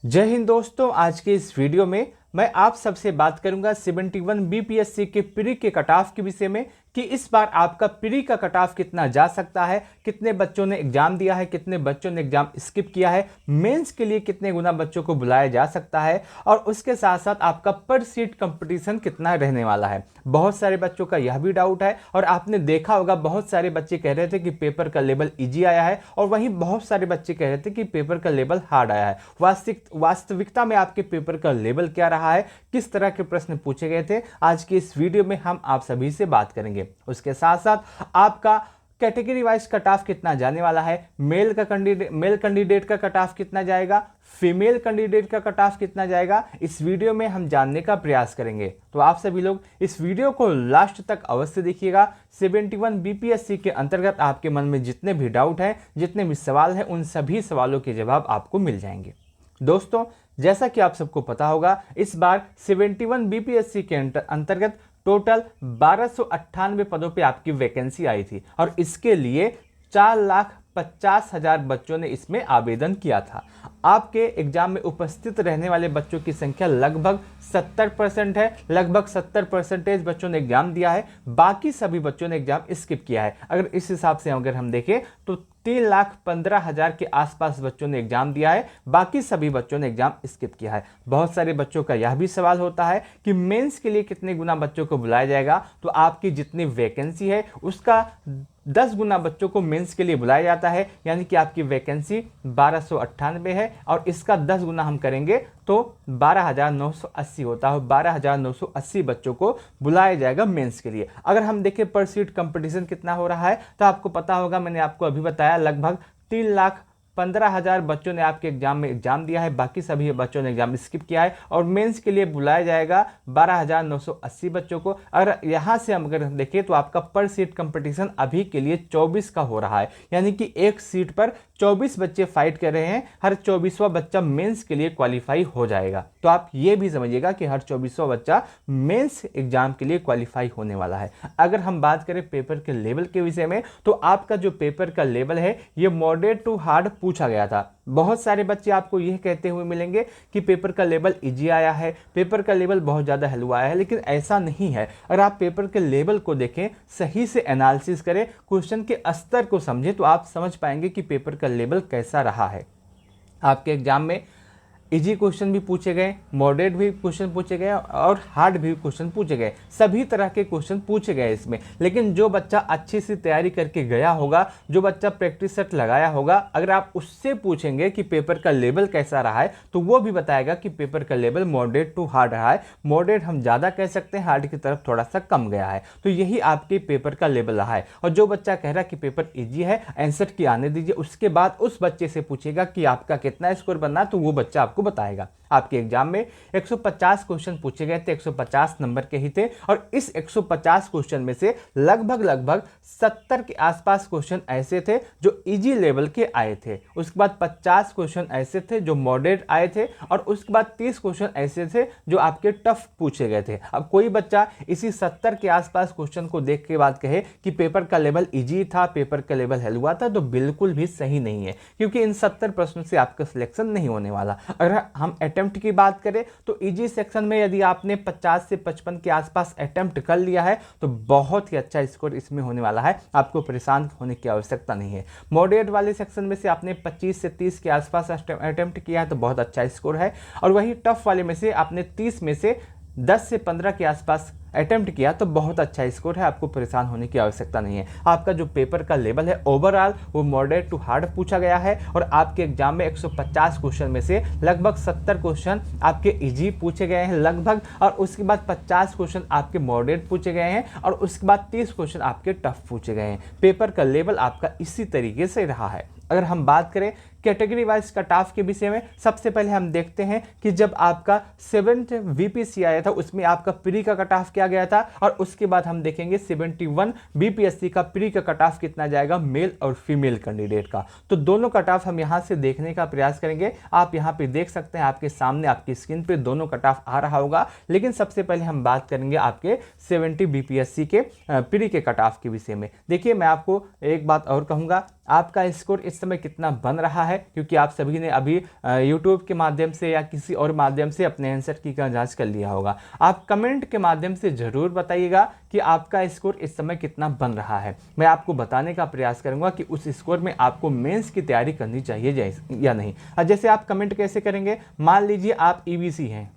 जय हिंद दोस्तों, आज के इस वीडियो में मैं आप सबसे बात करूंगा 71 बीपीएससी के प्री के कट ऑफ के विषय में कि इस बार आपका प्री का कट ऑफ कितना जा सकता है, कितने बच्चों ने एग्जाम दिया है, कितने बच्चों ने एग्जाम स्किप किया है, मेंस के लिए कितने गुना बच्चों को बुलाया जा सकता है और उसके साथ साथ आपका पर सीट कंपटीशन कितना रहने वाला है। बहुत सारे बच्चों का यह भी डाउट है और आपने देखा होगा बहुत सारे बच्चे कह रहे थे कि पेपर का लेवल ईजी आया है और वहीं बहुत सारे बच्चे कह रहे थे कि पेपर का लेवल हार्ड आया है। वास्तविकता में आपके पेपर का लेवल क्या रहा है, किस तरह के प्रश्न पूछे गए थे, आज की इस वीडियो में हम आप सभी से बात करेंगे। उसके साथ साथ आपका कैटेगरी वाइज कट ऑफ कितना जाने वाला है, मेल कैंडिडेट का कट ऑफ कितना जाएगा, फीमेल कैंडिडेट का कट ऑफ कितना जाएगा, इस वीडियो में हम जानने का प्रयास करेंगे। तो आप सभी लोग इस वीडियो को लास्ट तक अवश्य देखिएगा। 71 बीपीएससी के अंतर्गत आपके मन में जितने भी डाउट हैं, जितने भी सवाल हैं, उन सभी सवालों के जवाब आपको मिल जाएंगे। दोस्तों, जैसा कि आप सबको पता होगा, इस बार 71 बीपीएससी के अंतर्गत टोटल 1298 पदों पे आपकी वैकेंसी आई थी और इसके लिए 4,50,000 बच्चों ने इसमें आवेदन किया था। आपके एग्जाम में उपस्थित रहने वाले बच्चों की संख्या लगभग 70% है। लगभग 70% बच्चों ने एग्जाम दिया है, बाकी सभी बच्चों ने एग्जाम स्किप किया है। अगर इस हिसाब से अगर हम देखें तो 3,15,000 के आसपास बच्चों ने एग्जाम दिया है, बाकी सभी बच्चों ने एग्जाम स्किप किया है। बहुत सारे बच्चों का यह भी सवाल होता है कि मेंस के लिए कितने गुना बच्चों को बुलाया जाएगा। तो आपकी जितनी वैकेंसी है उसका 10 गुना बच्चों को मेंस के लिए बुलाया जाता है, यानी कि आपकी वैकेंसी 1298 है और इसका 10 गुना हम करेंगे तो 12,980 होता है। 12,980 बच्चों को बुलाया जाएगा मेंस के लिए। अगर हम देखें पर सीट कंपटीशन कितना हो रहा है तो आपको पता होगा, मैंने आपको अभी बताया लगभग 3,15,000 बच्चों ने आपके एग्जाम में एग्जाम दिया है, बाकी सभी बच्चों ने एग्जाम स्किप किया है और मेंस के लिए बुलाया जाएगा 12,980 बच्चों को। अगर यहाँ से हम अगर देखें तो आपका पर सीट कंपटीशन अभी के लिए 24 का हो रहा है, यानी कि एक सीट पर 24 बच्चे फाइट कर रहे हैं। हर 24वां बच्चा मेंस के लिए क्वालिफाई हो जाएगा। तो आप ये भी समझिएगा कि हर 24वां बच्चा मेंस एग्जाम के लिए क्वालिफाई होने वाला है। अगर हम बात करें पेपर के लेवल के विषय में तो आपका जो पेपर का लेवल है ये मॉडरेट टू हार्ड पूछा गया था। बहुत सारे बच्चे आपको यह कहते हुए मिलेंगे कि पेपर का लेवल इजी आया है, पेपर का लेवल बहुत ज़्यादा हलवा आया है, लेकिन ऐसा नहीं है। अगर आप पेपर के लेवल को देखें, सही से एनालिसिस करें, क्वेश्चन के स्तर को समझें तो आप समझ पाएंगे कि पेपर का लेवल कैसा रहा है। आपके एग्जाम में इजी क्वेश्चन भी पूछे गए, मॉडरेट भी क्वेश्चन पूछे गए और हार्ड भी क्वेश्चन पूछे गए। सभी तरह के क्वेश्चन पूछे गए इसमें। लेकिन जो बच्चा अच्छी सी तैयारी करके गया होगा, जो बच्चा प्रैक्टिस सेट लगाया होगा, अगर आप उससे पूछेंगे कि पेपर का लेवल कैसा रहा है तो वो भी बताएगा कि पेपर का लेवल मॉडरेट टू हार्ड रहा है। मॉडरेट हम ज़्यादा कह सकते हैं, हार्ड की तरफ थोड़ा सा कम गया है। तो यही आपके पेपर का लेवल रहा है। और जो बच्चा कह रहा है कि पेपर ईजी है, आंसर की आने दीजिए, उसके बाद उस बच्चे से पूछेगा कि आपका कितना स्कोर बनना, तो वो बच्चा आपको बताएगा। आपके एग्जाम में 150 क्वेश्चन पूछे गए थे, 150 नंबर के ही थे और इस 150 क्वेश्चन में से लगभग 70 के आसपास क्वेश्चन ऐसे थे जो इजी लेवल के आए थे। उसके बाद 50 क्वेश्चन ऐसे थे जो मॉडरेट आए थे और उसके बाद 30 क्वेश्चन ऐसे थे जो आपके टफ पूछे गए थे। अब कोई बच्चा इसी 70 के आसपास क्वेश्चन को देख के बाद कहे कि पेपर का लेवल इजी था, पेपर का लेवल हलवा था, तो बिल्कुल भी सही नहीं है, क्योंकि इन 70 प्रश्नों से आपका सिलेक्शन नहीं होने वाला। अगर हम अटेम्प्ट की बात करें तो इजी सेक्शन में यदि आपने 50 से 55 के आसपास अटेम्प्ट कर लिया है तो बहुत ही अच्छा स्कोर इसमें होने वाला है। आपको परेशान होने की आवश्यकता नहीं है। मॉडरेट वाले सेक्शन में से आपने 25 से 30 के आसपास अटेम्प्ट किया है तो बहुत अच्छा स्कोर है और वही टफ वाले में से आपने 30 में से 10 से 15 के आसपास अटेम्प्ट किया तो बहुत अच्छा स्कोर है। आपको परेशान होने की आवश्यकता नहीं है। आपका जो पेपर का लेवल है ओवरऑल वो मॉडरेट टू हार्ड पूछा गया है और आपके एग्जाम में 150 क्वेश्चन में से लगभग 70 क्वेश्चन आपके इजी पूछे गए हैं लगभग, और उसके बाद 50 क्वेश्चन आपके मॉडरेट पूछे गए हैं और उसके बाद 30 क्वेश्चन आपके टफ पूछे गए हैं। पेपर का लेवल आपका इसी तरीके से रहा है। अगर हम बात करें कैटेगरी वाइज कट ऑफ के विषय में, सबसे पहले हम देखते हैं कि जब आपका 7th VPC आया था उसमें आपका प्री का कट ऑफ क्या गया था और उसके बाद हम देखेंगे 71 BPSC का प्री का कट ऑफ कितना जाएगा मेल और फीमेल कैंडिडेट का। तो दोनों कट ऑफ हम यहां से देखने का प्रयास करेंगे। आप यहां पे देख सकते हैं, आपके सामने आपकी स्क्रीन पे दोनों कट ऑफ आ रहा होगा। लेकिन सबसे पहले हम बात करेंगे आपके 70 BPSC के प्री के कट ऑफ के विषय में। देखिए, मैं आपको एक बात और कहूंगा, आपका स्कोर इस इस समय कितना बन रहा है, क्योंकि आप सभी ने अभी यूट्यूब के माध्यम से या किसी और माध्यम से अपने आंसर की का जांच कर लिया होगा। आप कमेंट के माध्यम से ज़रूर बताइएगा कि आपका स्कोर इस समय कितना बन रहा है। मैं आपको बताने का प्रयास करूंगा कि उस स्कोर में आपको मेंस की तैयारी करनी चाहिए या नहीं। जैसे आप कमेंट कैसे करेंगे, मान लीजिए आप ईबीसी हैं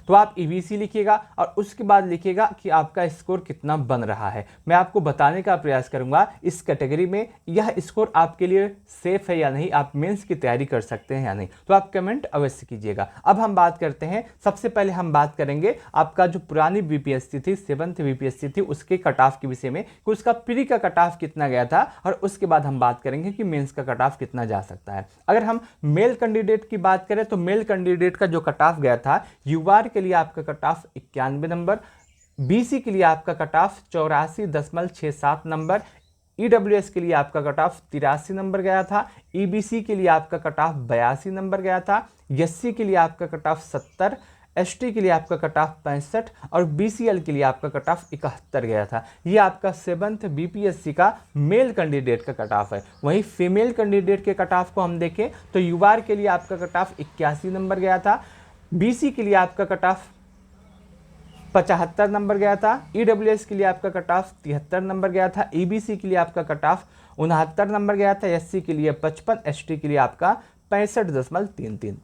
तो आप ईबीसी लिखिएगा और उसके बाद लिखिएगा कि आपका स्कोर कितना बन रहा है। मैं आपको बताने का प्रयास करूंगा इस कैटेगरी में यह स्कोर आपके लिए सेफ है या नहीं, आप मेंस की तैयारी कर सकते हैं या नहीं, तो आप कमेंट अवश्य कीजिएगा। अब हम बात करते हैं, सबसे पहले हम बात करेंगे आपका जो पुरानी बीपीएससी थी, 7th बीपीएससी थी, उसके कट ऑफ के विषय में कि उसका प्री का कट ऑफ कितना गया था, और उसके बाद हम बात करेंगे कि मेंस का कट ऑफ कितना जा सकता है। अगर हम मेल कैंडिडेट की बात करें तो मेल कैंडिडेट का जो कट ऑफ गया था, युवार के लिए आपका कट ऑफ 91 नंबर, बीसी के लिए आपका कट ऑफ 84.67 नंबर, ईडब्ल्यूएस के लिए आपका कट ऑफ 83 नंबर गया था, ईबीसी के लिए आपका कट ऑफ 82 नंबर गया था, एससी के लिए आपका कट ऑफ 70, एसटी के लिए आपका कट ऑफ 65 और बीसीएल के लिए आपका कट ऑफ 71 गया था। ये आपका 7th बीपीएससी का मेल कैंडिडेट का कट ऑफ है। वहीं फीमेल कैंडिडेट के कट ऑफ को हम देखें तो युवार के लिए आपका कट ऑफ 81 नंबर गया था, बीसी के लिए आपका कट ऑफ 75 नंबर गया था, ईडब्ल्यूएस के लिए आपका कट ऑफ 73 नंबर गया था, ईबीसी के लिए आपका कट ऑफ 69 नंबर गया था, एससी के लिए 55, एसटी के लिए आपका 65.33।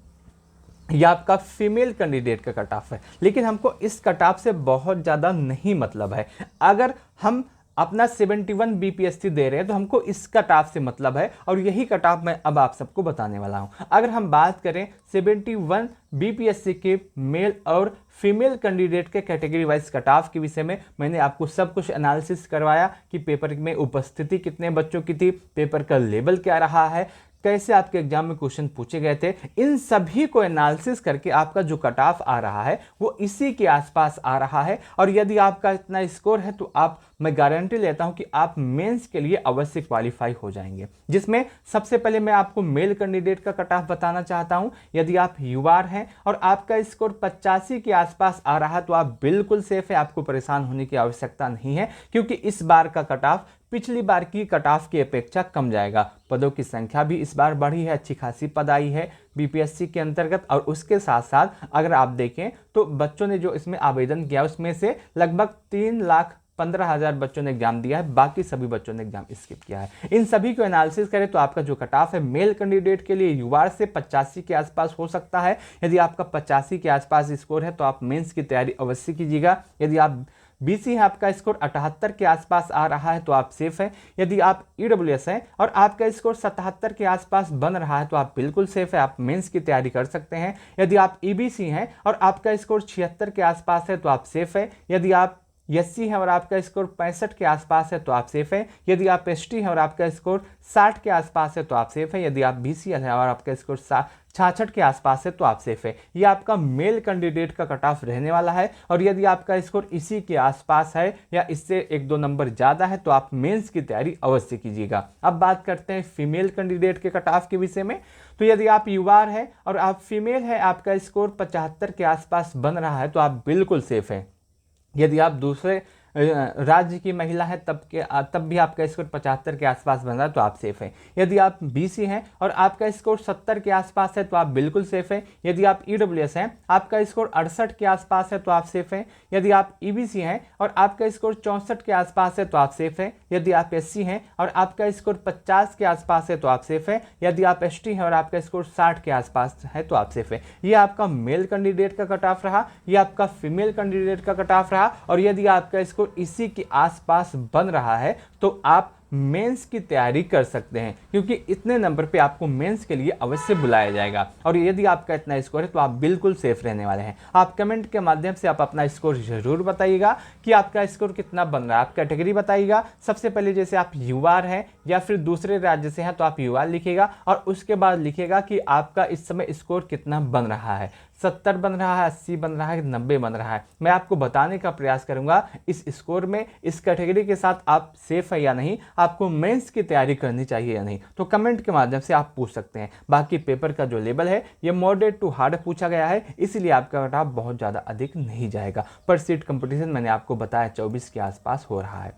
यह आपका फीमेल कैंडिडेट का कट ऑफ है। लेकिन हमको इस कट ऑफ से बहुत ज़्यादा नहीं मतलब है। अगर हम अपना 71 बीपीएससी दे रहे हैं तो हमको इस कट ऑफ से मतलब है, और यही कट ऑफ मैं अब आप सबको बताने वाला हूं। अगर हम बात करें 71 बीपीएससी के मेल और फीमेल कैंडिडेट के कैटेगरी वाइज कट ऑफ के विषय में मैंने आपको सब कुछ एनालिसिस करवाया कि पेपर में उपस्थिति कितने बच्चों की थी, पेपर का लेवल क्या रहा है, कैसे आपके एग्जाम में क्वेश्चन पूछे गए थे। इन सभी को एनालिसिस करके आपका जो कट ऑफ आ रहा है वो इसी के आसपास आ रहा है। और यदि आपका इतना स्कोर है तो मैं गारंटी लेता हूं कि आप मेंस के लिए अवश्य क्वालिफाई हो जाएंगे। जिसमें सबसे पहले मैं आपको मेल कैंडिडेट का कट ऑफ बताना चाहता हूं। यदि आप युवार हैं और आपका स्कोर 85 के आसपास आ रहा है तो आप बिल्कुल सेफ है, आपको परेशान होने की आवश्यकता नहीं है, क्योंकि इस बार का कट ऑफ पिछली बार की कट ऑफ की अपेक्षा कम जाएगा। पदों की संख्या भी इस बार बढ़ी है, अच्छी खासी पद आई है बीपीएससी के अंतर्गत। और उसके साथ साथ अगर आप देखें तो बच्चों ने जो इसमें आवेदन किया उसमें से लगभग 3,15,000 बच्चों ने एग्जाम दिया है, बाकी सभी बच्चों ने एग्जाम स्किप किया है। इन सभी को एनालिसिस करें तो आपका जो कट ऑफ है मेल कैंडिडेट के लिए युवार से 85 के आसपास हो सकता है। यदि आपका 85 के आसपास स्कोर है तो आप मेंस की तैयारी अवश्य कीजिएगा। यदि आप बीसी है, आपका स्कोर 78 के आसपास आ रहा है तो आप सेफ है। यदि आप ईडब्ल्यूएस हैं और आपका स्कोर 77 के आसपास बन रहा है तो आप बिल्कुल सेफ है, आप मेंस की तैयारी कर सकते हैं। यदि आप ईबीसी हैं और आपका स्कोर 76 के आसपास है तो आप सेफ है। यदि आप एससी है और आपका स्कोर 65 के आसपास है तो आप सेफ है। यदि आप एसटी है और आपका स्कोर 60 के आसपास है तो आप सेफ है। यदि आप बीसी है और आपका स्कोर 66 के आसपास है तो आप सेफ है। ये आपका मेल कैंडिडेट का कट ऑफ रहने वाला है। और यदि आपका स्कोर इसी के आसपास है या इससे 1-2 नंबर ज़्यादा है तो आप मेंस की तैयारी अवश्य कीजिएगा। अब बात करते हैं फीमेल कैंडिडेट के कट ऑफ के विषय में। तो यदि आप युवार है और आप फीमेल है, आपका स्कोर 75 के आसपास बन रहा है तो आप बिल्कुल सेफ है। यदि आप दूसरे राज्य की महिला है तब भी आपका स्कोर 75 के आसपास बन रहा है तो आप सेफ हैं। यदि आप बीसी हैं और आपका स्कोर 70 के आसपास है तो आप बिल्कुल सेफ हैं। यदि आप ईडब्ल्यूएस हैं, आपका स्कोर 68 के आसपास है तो आप सेफ हैं। यदि आप ईबीसी हैं और आपका स्कोर 64 के आसपास है तो आप सेफ हैं। यदि आप एससी हैं और आपका स्कोर 50 के आसपास है तो आप सेफ हैं। यदि आप एसटी हैं और आपका स्कोर 60 के आसपास है तो आप सेफ हैं। ये आपका मेल कैंडिडेट का कट ऑफ रहा, ये आपका फीमेल कैंडिडेट का कट ऑफ रहा। और यदि आपका स्कोर इसी के आसपास बन रहा है तो आप मेंस की तैयारी कर सकते हैं, क्योंकि इतने नंबर पे आपको मेंस के लिए अवश्य बुलाया जाएगा। और यदि आपका इतना स्कोर है तो आप बिल्कुल सेफ रहने वाले हैं। आप कमेंट के माध्यम से आप अपना स्कोर जरूर बताइएगा कि आपका स्कोर कितना बन रहा है। आप कैटेगरी बताइएगा। सबसे पहले जैसे आप युवार हैं या फिर दूसरे राज्य से हैं तो आप युवार लिखिएगा और उसके बाद लिखिएगा कि आपका इस समय स्कोर कितना बन रहा है, 70 बन रहा है, 80 बन रहा है, 90 बन रहा है। मैं आपको बताने का प्रयास करूंगा इस स्कोर में, इस कैटेगरी के साथ आप सेफ है या नहीं, आपको मेंस की तैयारी करनी चाहिए या नहीं। तो कमेंट के माध्यम से आप पूछ सकते हैं। बाकी पेपर का जो लेवल है ये मॉडरेट टू हार्ड पूछा गया है, इसलिए आपका कट ऑफ बहुत ज़्यादा अधिक नहीं जाएगा। पर सीट कंपटीशन मैंने आपको बताया 24 के आसपास हो रहा है।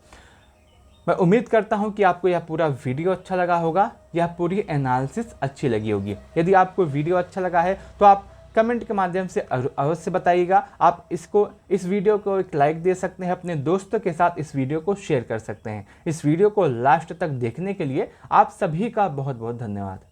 मैं उम्मीद करता हूं कि आपको यह पूरा वीडियो अच्छा लगा होगा, यह पूरी एनालिसिस अच्छी लगी होगी। यदि आपको वीडियो अच्छा लगा है तो आप कमेंट के माध्यम से अवश्य बताइएगा। आप इस वीडियो को एक लाइक दे सकते हैं, अपने दोस्तों के साथ इस वीडियो को शेयर कर सकते हैं। इस वीडियो को लास्ट तक देखने के लिए आप सभी का बहुत बहुत धन्यवाद।